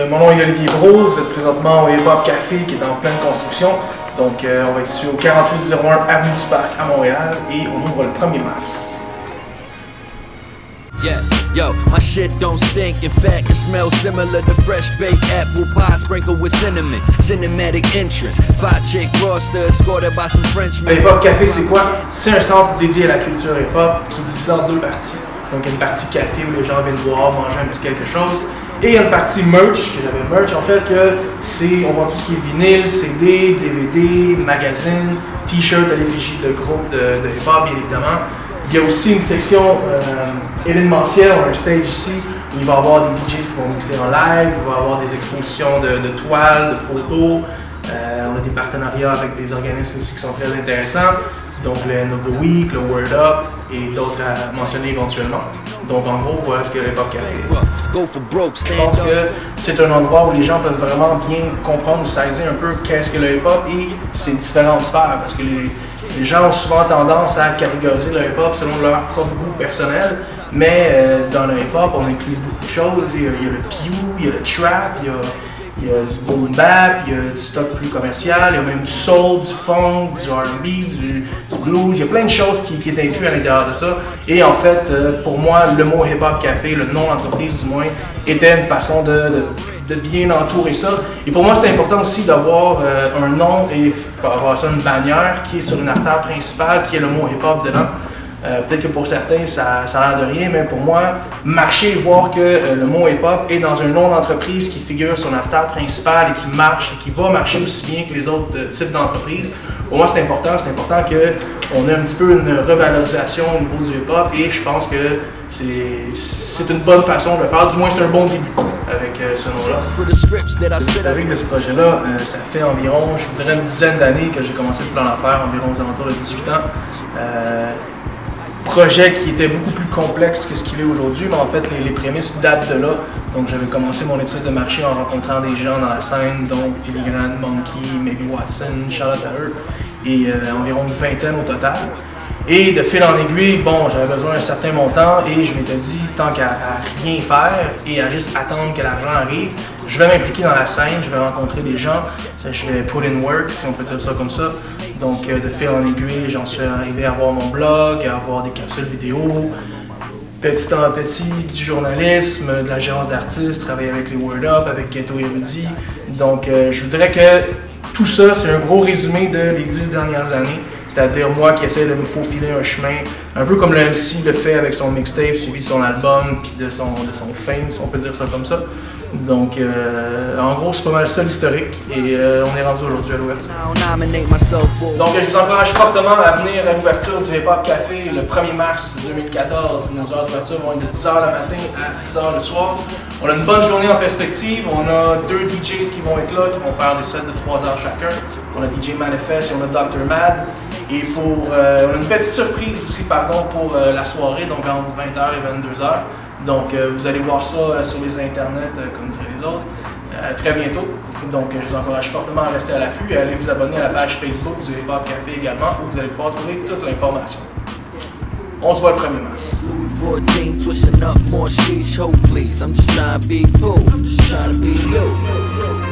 Mon nom est Olivier Brault, vous êtes présentement au Hip Hop Café qui est en pleine construction. Donc on va être situé au 4801 Avenue du Parc à Montréal et on ouvre le 1er mars. Yeah, yo, my shit don't stink. In fact, it smells similar to fresh baked apple pie sprinkled with cinnamon. Cinematic entrance, 5-chick roster escorted by some Frenchmen. Le Hip Hop Café, c'est quoi? C'est un centre dédié à la culture hip hop qui est divisé en deux parties. Donc une partie café où les gens viennent boire, manger un petit quelque chose. Et il y a une partie merch, que j'avais merch, en fait, que c'est, on vend tout ce qui est vinyle, CD, DVD, magazine, t-shirt à l'effigie de groupes de hip-hop, bien évidemment. Il y a aussi une section événementielle, on a un stage ici, où il va y avoir des DJs qui vont mixer en live, il va y avoir des expositions de toiles, de photos. On a des partenariats avec des organismes aussi qui sont très intéressants, donc le End of the Week, le Word Up et d'autres à mentionner éventuellement. Donc en gros, voilà ce que le Hip Hop Café est. Je pense que c'est un endroit où les gens peuvent vraiment bien comprendre, saisir un peu qu'est-ce que le hip-hop et ses différentes sphères, parce que les gens ont souvent tendance à catégoriser le hip-hop selon leur propre goût personnel, mais dans le hip-hop, on inclut beaucoup de choses. Il y a le pew, il y a le trap, il y a du boom bap, il y a du stock plus commercial, il y a même du soul, du funk, du R&B, du blues, il y a plein de choses qui est inclus à l'intérieur de ça. Et en fait, pour moi, le mot Hip Hop Café, le nom d'entreprise du moins, était une façon de bien entourer ça. Et pour moi, c'est important aussi d'avoir un nom et avoir ça une bannière qui est sur une artère principale, qui est le mot Hip Hop dedans. Peut-être que pour certains, ça a l'air de rien, mais pour moi, marcher et voir que le mot hip-hop est dans un nom d'entreprise qui figure sur l'artère principale et qui marche et qui va marcher aussi bien que les autres types d'entreprises, pour moi, c'est important qu'on ait un petit peu une revalorisation au niveau du hip-hop et je pense que c'est une bonne façon de le faire, du moins c'est un bon début avec ce nom-là. L'historique de ce projet-là, ça fait environ, je vous dirais, une dizaine d'années que j'ai commencé le plan d'affaires, environ aux alentours de 18 ans. Projet qui était beaucoup plus complexe que ce qu'il est aujourd'hui, mais en fait les prémices datent de là. Donc j'avais commencé mon étude de marché en rencontrant des gens dans la scène, donc Filigrane, Monkey, Maybe Watson, Charlotte à eux, et environ une vingtaine au total. Et de fil en aiguille, bon, j'avais besoin d'un certain montant et je m'étais dit, tant qu'à rien faire et à juste attendre que l'argent arrive, je vais m'impliquer dans la scène, je vais rencontrer des gens, je vais put in work, si on peut dire ça comme ça. Donc de fil en aiguille, j'en suis arrivé à avoir mon blog, à avoir des capsules vidéo, petit en petit, du journalisme, de la gérance d'artistes, travailler avec les Word Up, avec Ghetto Érudit. Donc je vous dirais que tout ça, c'est un gros résumé de les 10 dernières années. C'est-à-dire moi qui essaie de me faufiler un chemin, un peu comme le MC le fait avec son mixtape, suivi de son album, puis de son fame, si on peut dire ça comme ça. Donc, en gros, c'est pas mal ça l'historique et on est rendu aujourd'hui à l'ouverture. Donc, je vous encourage fortement à venir à l'ouverture du Hip Hop Café le 1er mars 2014. Nos heures d'ouverture vont être de 10h le matin à 10h le soir. On a une bonne journée en perspective. On a 2 DJs qui vont être là, qui vont faire des sets de 3 heures chacun. On a DJ Manifest et on a Dr. Mad. Et on a une petite surprise aussi, pour la soirée, donc entre 20h et 22h. Donc, vous allez voir ça sur les internets, comme diraient les autres, très bientôt. Donc, je vous encourage fortement à rester à l'affût et à aller vous abonner à la page Facebook du Hip Hop Café également, où vous allez pouvoir trouver toute l'information. On se voit le 1er mars. 14, twisting up more sheets, hope please. I'm just trying to be cool, just trying to be you.